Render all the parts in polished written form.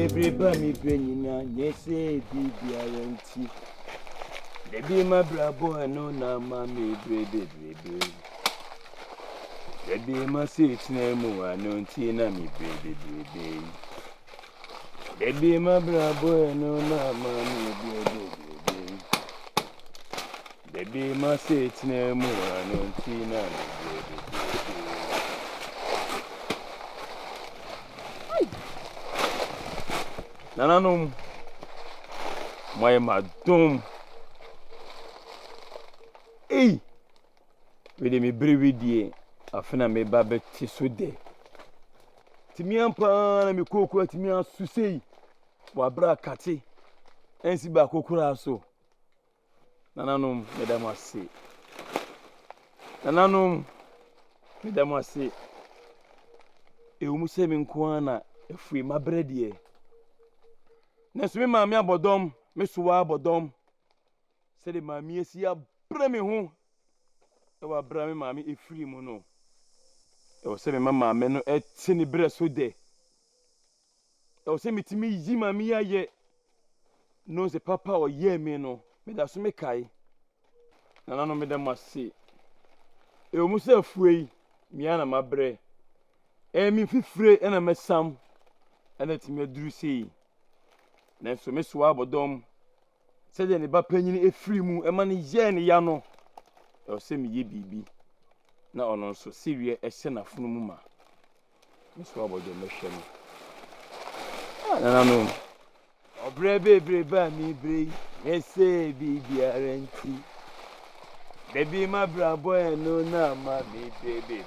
baby, bammy, bringing yes, baby, I went to. Baby, my brother, no, now, mammy, baby. Baby, my seat's name, I know, Tina, me, baby. Baby, my brother, no, now, mammy, baby. Baby, my seat's name, I know, Tina, baby. Nananum, my madam. Hey, with me brevi die, afina me babe tisude. Timi ampa na me kokura timi asusei. Wa bra kate. Ensi ba kokura so. Nananum, mesdames assez. Nananum, mesdames assez. E umu se me nko na efui mabredie. Nesu me mami abodom, me suwa abodom. Se de mami esi abra me ho. E wa bra me mami efri mu no. E wo se me mama me no eti ni bre so de. E wo se mitimi yi mami aye. No se papa o ye me no. Me da so me kai. Na no me da mase. E wo mu se afuei, mi ana mabre. E mi fifre e na mesam. E na timi aduru sei. Nenso me suwa abodom se de ne ba panyini efiri mu e ma ne ye ne ya no e se me ye bibi na ono nso siwie e hye na funu mu ma me suwa abodom me hwe no na no obre bebre ba mi bre ese bibi arenti baby my bra boy no na ma me baby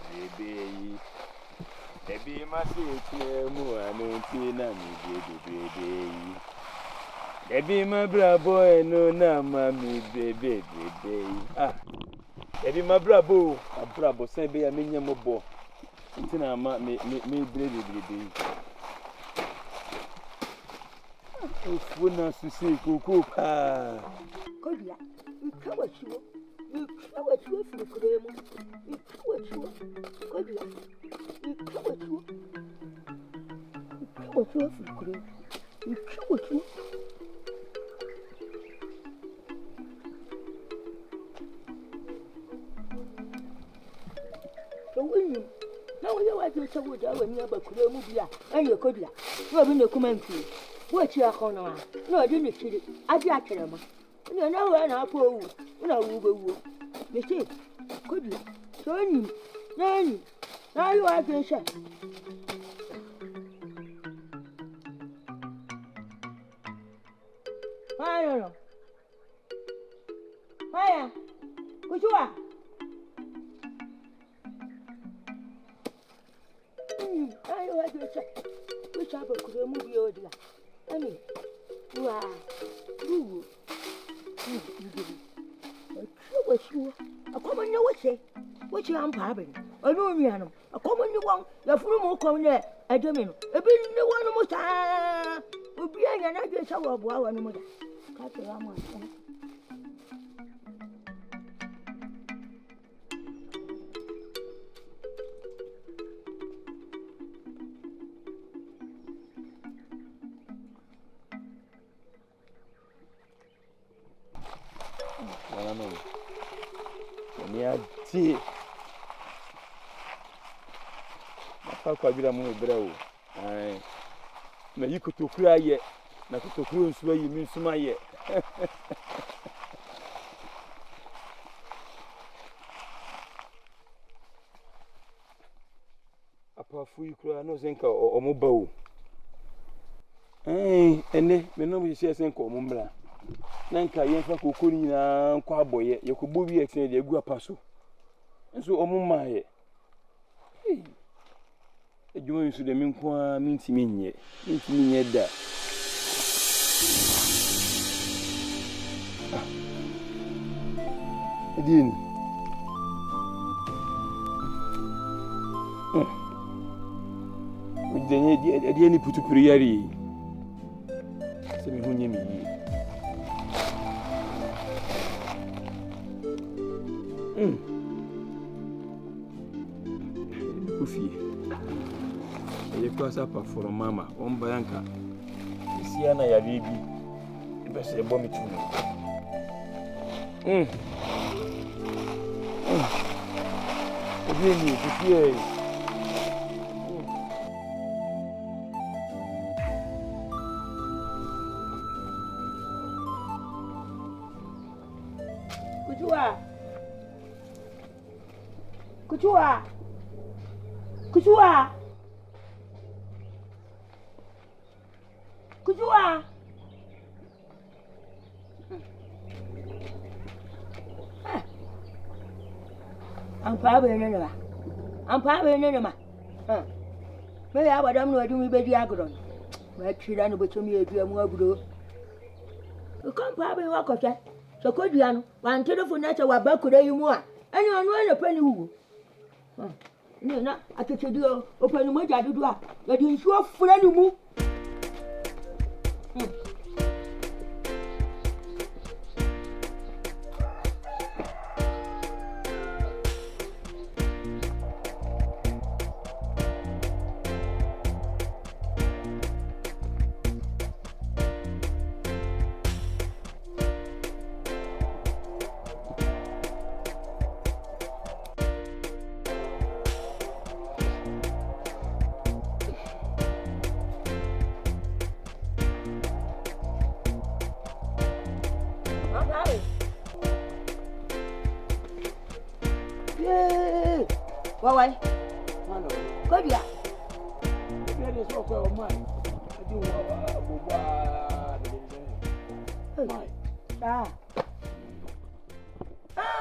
baby my sweet mu anunti na mi baby baby, my bra boy, no, na mammy, baby. Ah, baby, my brabo, a brabo, say, be a minion of bo. Until I me, baby. If we not to see cuckoo, ah, good, you cover you. You cover you for the cream. You cover you. Good, you cover you. You cover you for the cream. You cover you. Now you are just a wood over near Bakuria, and your codia. You have been a commentary. What you are on? No, I didn't see it. I got them. You know, and I poor, no, woo. You see, could you? Turn you. Now you are just a fire. Fire. Good you are. Which I could remove your dear. I mean, you are. You was you. A common you would say. What you am having? A Lumiano. A common you want. The full more coming there. I don't mean. A bit no one more time. Will be an idea of our mother. Cut the arm. See, I can't be a more brow. May you could cry yet, not to cruise where you mean to my yet. Apart from you, cry no zinc or mobile. Eh, and then, when nobody says, Uncle Mumbra. Nanka, Yantah Kukuni, Quaboy, you could be extended a good passo. And so, Omuma, a joint to the Minqua means me yet that. Again, with the any put to Priari. Send me who near me. Dufie. You cross up for Mama, Banka. sia na yare bi be se bo mi tu obi ni Dufie Kujua. Ampa be ne ma. Ampa be ne ma. Me ya Bodom no adu mi be di agro. Ma twira no bocho mi edu amu agro. Ko ampa be wa koche. So ko dua no, wan telephone na che wa ba kure yi mu a. Eni onu na pani wu. Ni na atete di o pani mo ja dudu a. Ya di nsuo fura ni mu. Why? Go dia. There is so called mine. I do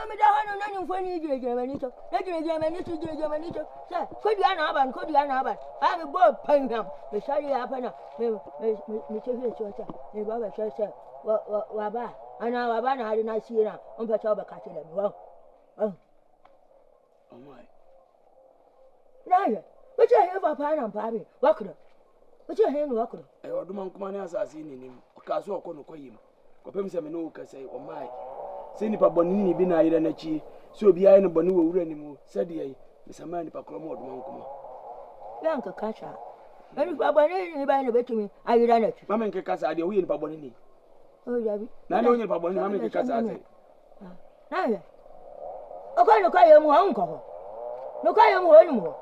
me da hanu nanu foni jire to. Na jire mani to. Say, ko dia na aban. Ah me bo panham. Me shari apa na. Me chefe chota. Me baba shasha. Wa ba. Ana wa ba na hari na sira. On pa chawa ka tele me. Wow. Oh my. Naya, what you have a pan and papi? Walker. What you have walker? I order man come on as I seen in him. Caso kono koyim. Kopem se me no ka say o my. Say ni pa bonini bi na ira na chi. So bi ayi no bonu wo wura ni mu. Said ye, Mr. Man pa kromo odum man kuma. Yanka kasha. Ani pa bonini ni ba ni betumi ayira na chi. Mama nke kasa ade wo ye ni pa bonini. Oh yabi. Na na wo ye pa bonini mama nke kasa ate. Naya. Oka no ka ye mu ha nko ho. No ka ye mu ho ni mu.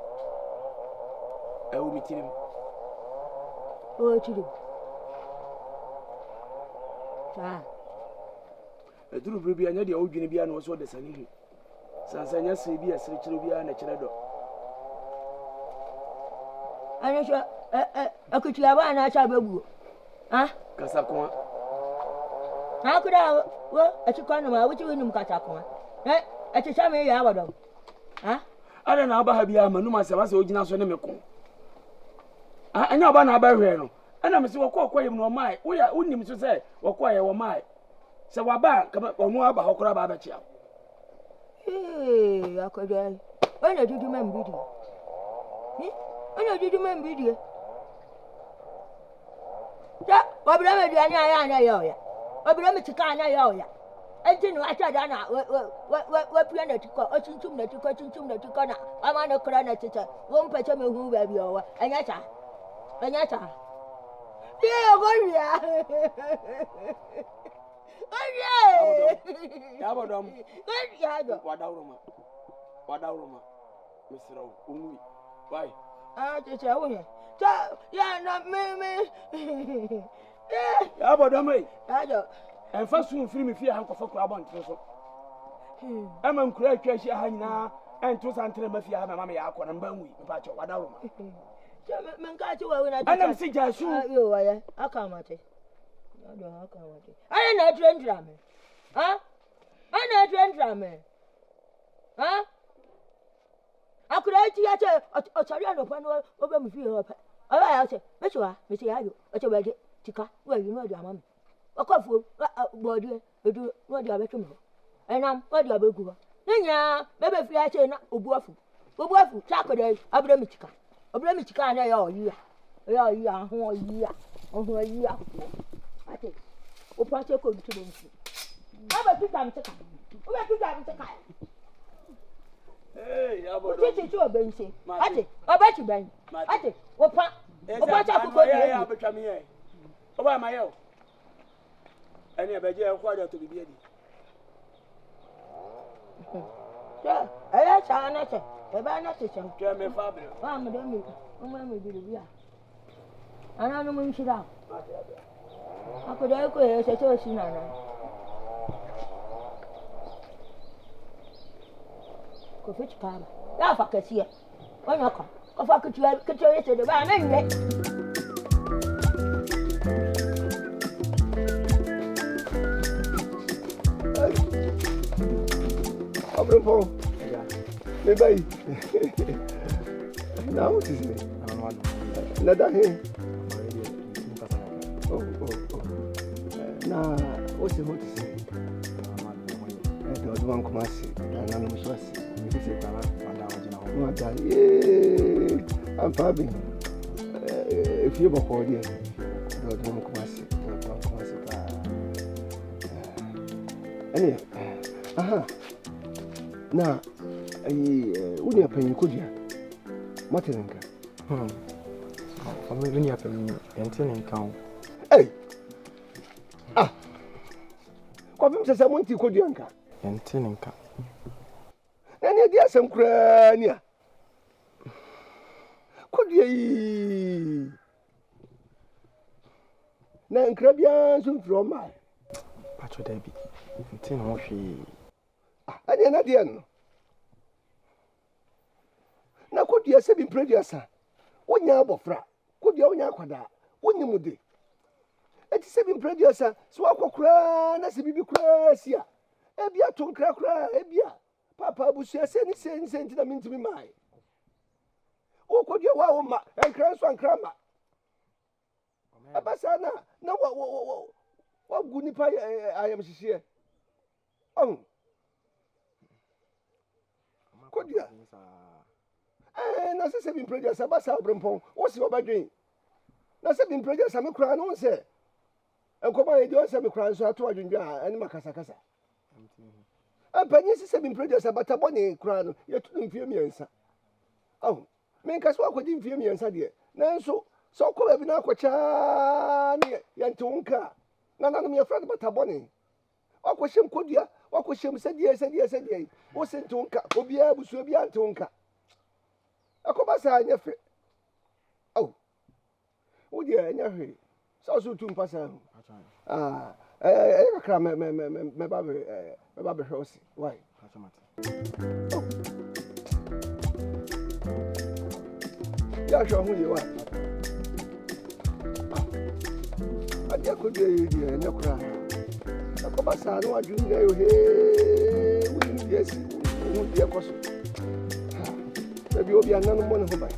I will meet him. Oh, chill. A true baby, and the old Guinea was what the sunny. Sansanya say be a stretch to be an a child. I know sure I could have an achabu. Ah, Casacon. How could I? Well, at your corner, which you wouldn't catch up on. Eh, at your time, you have a ah? I don't know about Habiama, no myself as original Sonamico. I know about Abarre, and I'm so quiet no my. We are only to say, or quiet or my. So what back come up or more about how crab about you. Hey, I could I. When I did you man video? When I did you man video? That, what I'm a yoya. What I'm a chicana yoya. I didn't know I tried Anna. What planet to call Ocean Tum that you got to corner. I'm on a corner teacher. One patch me who will be over. And yet, yeah, Bodom. Wadauruma. Mr. Umi. Why? I just tell you. Yeah, not me. Yeah, Bodom. I don't. And first, soon free me fear Uncle for Crabon. I'm on Craig Hina and two Santa Mafia, Mamma Yakon and Bangui, about your Wadauruma. And I'm sick, I shoot you. I can't at it. I don't know, drama. Huh? I know, drama. Huh? I could I tell you upon over me feel. I say, Miss you are, Miss Yayo, what's your Tika, well, you know, your mamma. A couple, body, you do what you are better. And I'm what you are good. Then, ya, baby, if I say, not Obuafu, Saturday, Abramitica. Oblemitica, and I all year. You are whole year. Oh, a year. I think. O Pacho could to them. How about 2 times a car? Over 2 times a car. Hey, What did you do a bench? I think. I bet you, Ben. I think. What Pacho could go here. Oba mayo. Any abeje e kwa to bibi edi. Yeah, I shall not say. Eba na se chem. Tell me fabre. Wa me dem me. O ma me bi bia. Ana no mo nshira. Akoda ko e se to si na na. Ko fetch kama. La fa kasiya. Onya ko. Ko fa kutu yete de ba na nge. Abrempo. Me bai. Na what is it? Na da he. Oh. Na what's it? Do one come see. Na no so see. Me say kwa wanda wajina ho. Wanda. I'm fabbing. If you before there. Do one come see. Anyway. Aha. Na uni apanyi kodia matelenka family uni apanyi yentelenka eh kwa bim sesa monti kodia nka yentelenka na ne dia asem kura ni a kodia yi na nkra bia so from my pacho debi ntene ho hwe ani na dia no na kodia se bi producer wonya abofra kodia wonya akwada wonyi mude eti se bi producer so akokura na se bibi kura sia ebia to nkra kura ebia papa abusu se ni senti na mintimi mai o kodia wa wo ma nkra so nkra ma abasa na wa guni pa ayam hihie kodia na se bi producer abasa obrempon wo se obadwen na se bi producer me kura no se enkoba ye dio se me kura so ato adwendwa ani makasa kasa ampanyi se bi producer batabo ne kura no ye tu mfie miensa me nka so akodi mfie miensa de nanso so ko bi na akwacha ne yantonka na me ye friend batabo ne akwohyem kodia akwohyem sedie wo se ntonka obi abusu obi antonka akoba sa anya fe wo dia anya hwe so tu mpasa kakra me ba be hwe why ya sho hu ye wa adia ko dia ye dia anya kura akoba sa no adwunga yo he wo ni dia si wo dia koso Maybe obi ananu mo ne ho bai.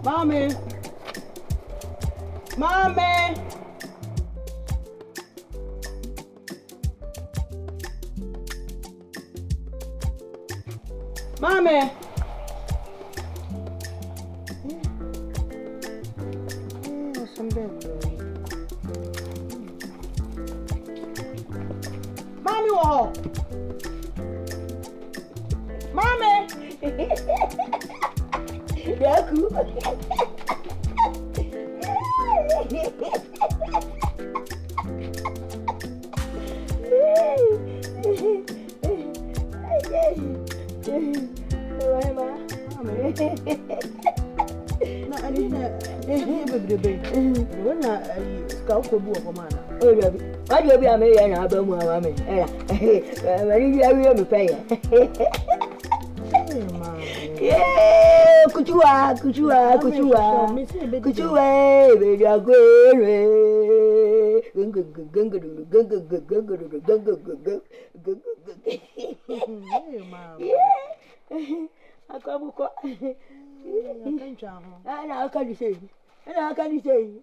Mommy. Mommy. Mommy. Mommy, what? Mommy. Yeah, cool. Kuchua, baby, Akabuko. Ana akali sei. Ana akali sei.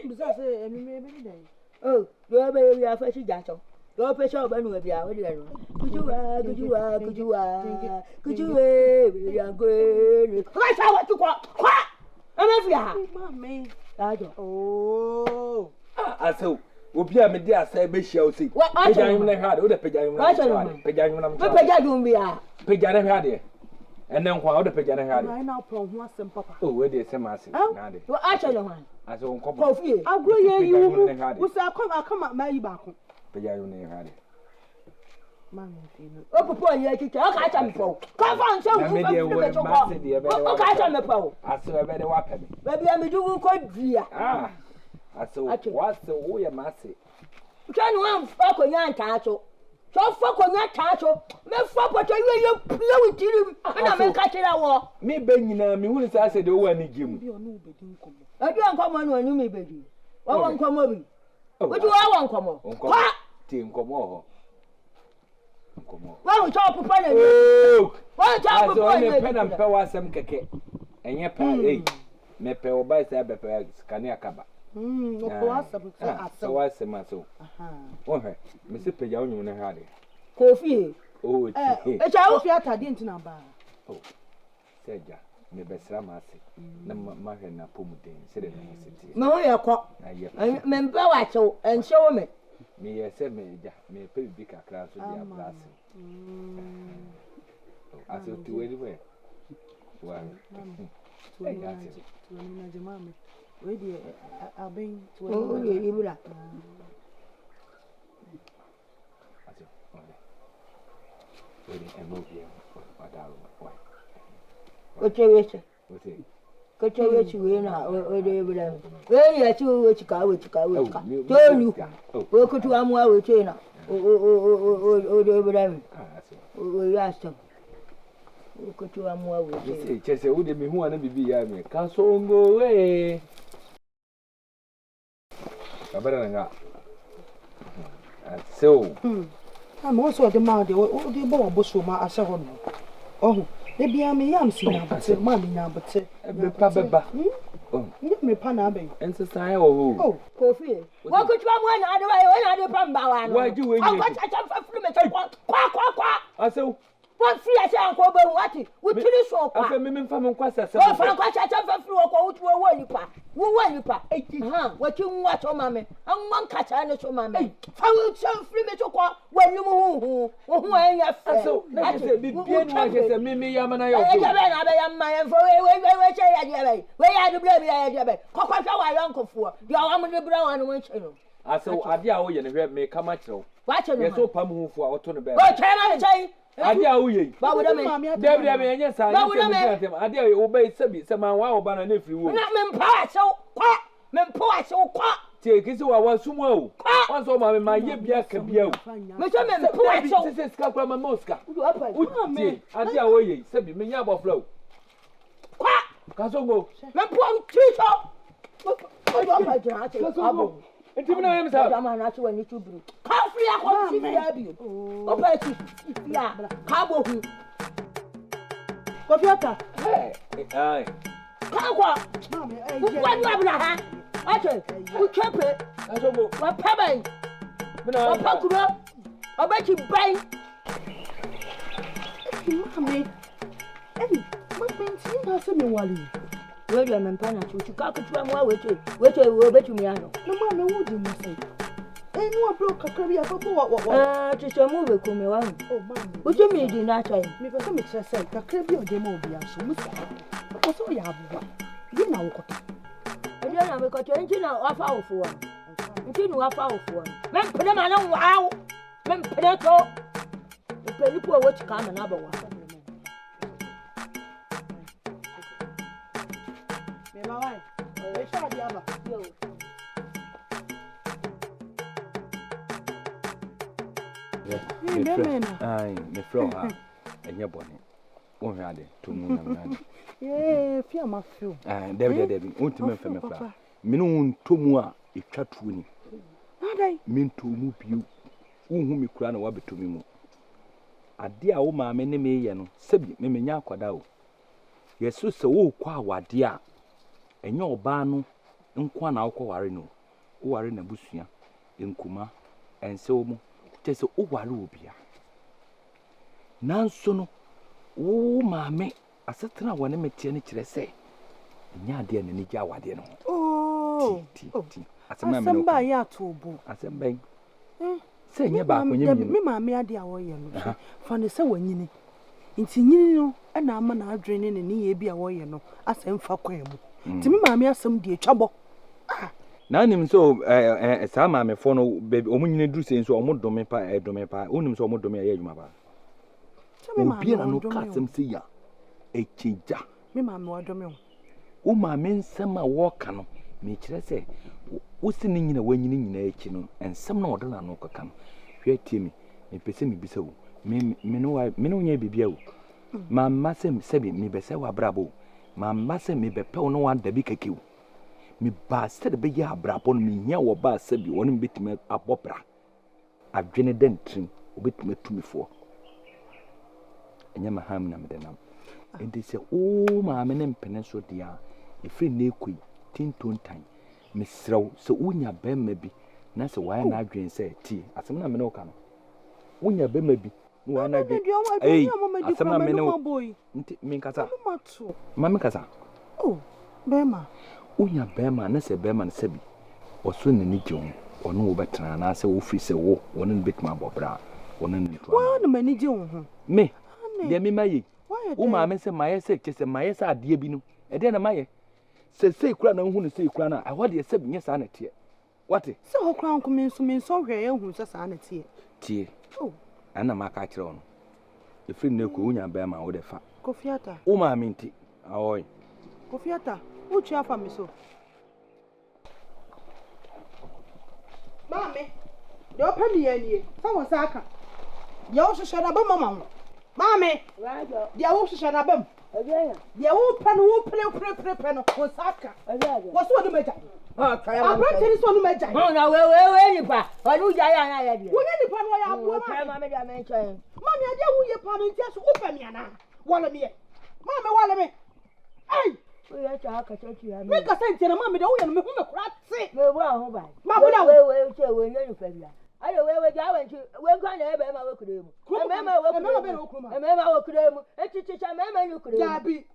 Bisa say emi me dey. Oh, do be we afa si jaso. Do pe so ba nu e bia we dey no. Kujuwa. We ya go. Ka sa wa tu kwa. Ama fi ha. Mama. Ajo. Oh. Aso obi a me dey asa be hia o sei. Peja yum na hwa de, o de peja yum na hwa de. Peja yum na hwa. Peja dum bia. Peja na hwa de. Ene nkwa o de peja na hwa de. I now pro ho asem papa. Oh, we dey say masi na de. Wo acho no han. Aso nko Ko fi. Agro ye you. Wo say akoma ma yi ba ko. Peja yum na hwa de. Mama fi no. O popo ye tete, o ka acha me po. Ka fa nso fu fa fi me to ko. O ka acha me po. Aso e be de wa pe me. Ba bia me du ko dua. Ah. Aso what wo ye masi. Twa no am fa ko nya nta acho. So fa ko nya ta acho. Me fa poto ye pie witiri. Na me ka kira wo. Me be nyina me hu sa se de wo ani gim. Bi onu obedi nkomo. Adu nkomo no anu me bedi. Wo won nkomo bi. Wo ti wo won nkomo. Nkomo. Ti nkomo ho. Nkomo. Wo cho popo na ni. Wo cho popo na ni. Aso me pe na mpe wa asem keke. Enye pa me pe o ba se be pe skani akaba. Oko asem se asem. So wa asem aso. Aha. Wo he me se peja onyu na ha de. Kofi. Oh, ti. E cha Kofi atade ntina ba. Oh. Seja me be sra ma ase. Na ma hwe na pomuden se de na siti. Me ho ye ko. Na ye. Me mpa wa chew, enche wo me. Me ye se me ja me pe bi kakra so dia blase. Aso ti we ni we. Wa. Na jemame. We di abin Oh, ye ibula. Aso. Ole. We ni emobia. Wa da wa. O cheweche. Wote. Ko cheweche we na o de ibula. We ya chi we chika we chika. Tonu. O ko tu amu we che na. O de ibula. Aso. O ya sto. O ko tu amu we che. Say chese wo de me hu ana bibi ya me. Ka so ngo we. Kabara nga. So. Mo so de ma de o de bo boso ma ase ho no. Oh, e bia me yam si na bote, ma me nya bote. Be pa beba. Oh. Ni me pa na be. Ense sai wo ho. Oh, Kofi. Wo ko tu amu na ade wa na ade pa mba wa no. Wa ji we ni. O ko cha fa furu me che kwa. Aso. Wọ́n fi ẹsẹ̀ àǹkọ́ bẹ̀ wọ́n àti wùtúrí sọ̀ pa. Afa me fa me nkwasa se. Wọ́n fa nkwasa ṣe fẹ́ firi ọkọ̀ wùtú owó nípa. Wúwọ́ nípa. Wọ́n ti ń wá sọ ma mi. Àwọn nkàtà ni sọ ma mi. Fáwọn ṣe firi mi sọ̀kọ̀ wọ́n ní mu hùhùn. Òhun ẹ̀ yẹ fẹ́. Aso na se bi bie ni wa se me ya mana ya Ẹ so. jẹ́ bẹ́ẹ̀ náà bẹ́ẹ̀ yẹ mma yẹn fọ wẹ́ẹ́ ṣe yẹ díẹ̀ bẹ́ẹ̀. Wẹ́ẹ́ yẹ adúgbò mi yẹ díẹ̀ bẹ́ẹ̀. Kọ́kọ́ ṣe wà yọ nkọ̀fọ̀. Di àwọn ọmọdé bíra wọn ni wọ́n ń ṣe nù. Aso ade a wo ye ne hwe me kama kyerɛw. Wàá ṣe nù. Ye so pam hu fu a wo to no be. Ó kyerẹ́ máa ń ṣe. Ade a wo ye. Báwo dẹ́ mi? David me enye sa. Ade a wo be sebi se man wa wo ba na na firi wo. Na me mpa wa ṣe kwa. Me mpa wa ṣe kwa. Tie kisi wa sumu o. Wan so ma me ma ye bia ka bia o. Me so me mpa wa ṣe. Se ska kwa ma moska. Udu Uti. Ade a wo ye sebi me nya boflo. Kwa. Ka so go. Me mpa wa ṣe. Ojo apa jina ati abo. Enti me na yem sa. Ojo ma na ati wani tubru. Ka free akọ si bia bi. O pa ti ya. Ka bo hu. Kofi ata. Ai. Ka kwa. Mama, Kwa ni abuna ha. Ate. U chepe. Ka so go. Wa pa ban. Me na. Wa pa kuro. Oba ti ban. Mama. Mama, nti na se me wali. We do me mpa na chuchu ka kutu amu weche. Weche we betumi ano. Na mama wo di mo say. No abro kakra bi afabo wa. Chicho be kume wa. Oh mama. Uche mi di na chai. Me pese me kire say kakra bi ode ma obi aso mu sa. Ko so ya abuwa. Di na wo koto. Ade na me koto nti na wafa ofo wa. Nti nu wafa ofo wa. Me mpene ma na waaw. Me mpene to. Mpeni po wo chika ma na ba wa. Me ma wai. E sha di aba. Yo. Ai, me flow ha. Enye bone. Wo hwe ade to mu na na. Fia ma fio. David. Unti me fa me fa. Me no unto mu a etwa tuo ni Adai. mento mu biu unhu mi kura na wabetumi mu ade a wo maame ne me ye no sebi me menya akwada o yesu se wo kwa awade a enye oba no nkwa na akwa ware no wo ware na busua enkuma ense wo mu tese wo ware obia nanso no wo maame asetena wone metie ne kire se nya ade na ni gya awade no Oh. asamba ya tobo. asamba se nye ba konye mi me maame ade a wo ye no fa ne se wanyini nti nyini no na ama na adwene ne ne ye bi a wo ye no asem fa kwan mu nti me maame asem de atwabo na nim so sa maame fo no omunyine duru se so omodome pa onim so omodome ya adwuma ba obi na no ka sem se ya ekija me maame wadome o maame nsem a wo ka no me kire se wo se ne nyina wanyini nyina eki no ensem na odana no kaka no hwe tie mi me pese me bisa wo me no nya bibia wo mamma se sebi me bese wa brabo mamma se me bepe no wa dabi kakiwo me ba se de be ya brabo no me hia wo ba sebi woni betime abobra adwene dentrim obetime tumifo enya maham na medenam enti se o maame ne mpene so dia efri na ekui tintontan mesrew se unya bemma bi na se waya na adwen se ti asem na me no ka no unya bemma bi no wa na adwen asem na me no nti me kasa mama kasa bema unya bemma na se bemma na sebi oso na ni gyon ono wo betena na se wo firi se wo wono no betuma bobra wono no to wa na mani gye wo ho me de me maye wo maame se maye se kye se maye se ade bi no e de na maye se kura na hu ne se kura na aho de se binye sa na tie wate se ho kura nko me so hwe ya hu se sa na tie ana maka kire ono efiri na ko unya bemma wo de fa kofiata wo maame nti awoy kofiata wo chia fa me so Mami, de open the enie. Someone saka. Ya wo hwehwe na ba mama. Mami, dia wo hwehwe na bam. Dia wo pa no wo pre no. Wo saka. Wo so do meja. Abranti so no meja. Oh na we ni pa. Onu ja ya na ya dia. Wo ni pa no ya abo ma. Mami dia men chen. Mami ade wo ye pa me ntia so wo pa me ana. Wala me. Mami wala me. Ai. We ya cha ka cha ya me. Me ka sente na mami de wo ye no me hu me kura ti. Me wo ho ba. Ma bu da we che we nyu fa bia. Ayo we ja we nti we kwa na ebe ma we kude mu. Emema we kude mu. Echichi cha mema nyu kude mu. Dabi.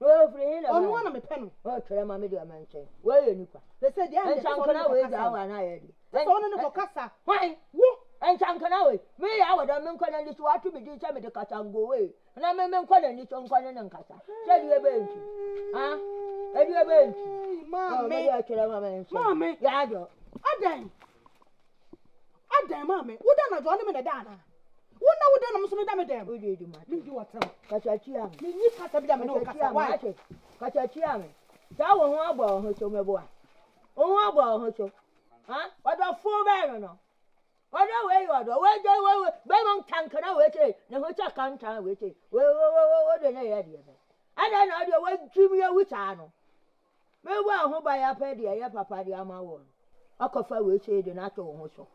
We free hin na. Onu na me pe no. O chere mami dia men chen. We ye ni kwa. They said the end. Enchankana we ja wa na ye di. So onu ne kokasa. Why? Wo. Enchankana we. Me ya wa da men kwa na ndi so atu bi di cha me de katango we. Na me men kwa na ndi so nkwa na nkasa. Che di ebe nti. Ha? Edi ebe nti. Mami. Ya chere mami. Mami. Ya do. Adan mami. Wo da na jo ne me na da na. Wo na wo da na muso me da me dem. O di ma. Mi di watam. Kachachi am. Mi ni kasa bi da me no kasa. Why? Kachachi am. Sa wo ho abo ho so me bo a. O ho abo ho so. Ha? Odo fu be no. Odo we odo. We je we be mon tankana we che. Na ho cha kanta we che. We de na ya di be. Ada na odo we jimi ya wucha no. Me wo ho ba ya pa di ya papa di ama wo. Akofa we che de na to ho so.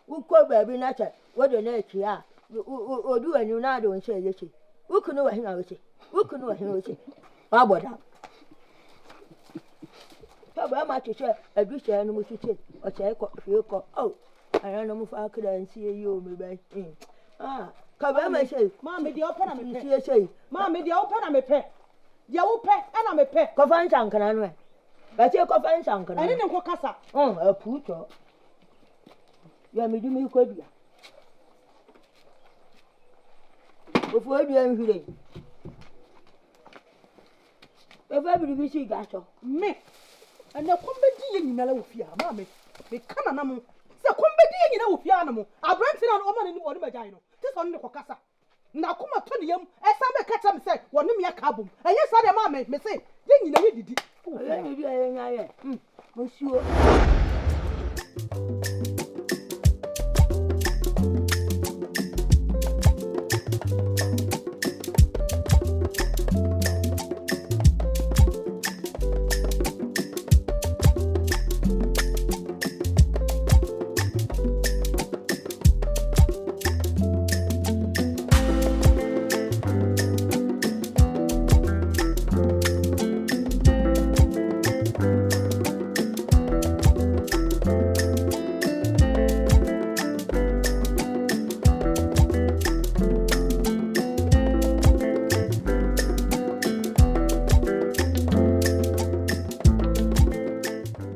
Uko baby na cha wo de na echi a. Odu anyu na do nse ye che. Ukunu wa hina we che. Ukunu wa hina we che. Aboda. Baba ma che adu che no mu che. O che ko fie ko. Oh. Ara no mu fa akra nsi ye o me ba. Ka ba ma che. Mami di open na me Nsi pe. ye che. Mami di open na me pe. Dia wo pe na me pe. Ko fa nchankana no e. Ba che ko fa nchankana. Ani ne kokasa. Aputo. Ya mi di mi ko bia. Ofu ebi enhire. Eva bi bi si gacho. Me. Ene kombe di ye nyina la wo fia. Mami. Me kana na mo. Se kombe di ye nyina wo fia na mo. Abranti na o ma ne ni o ni magyan no. Ti so ne kokasa. Na kuma to ne yam. Esa me kacha me se wo ne me aka bom. Enye sa de mami me se ye nyina ye didi. Ye ni bi ye nya ye. Mo siwo.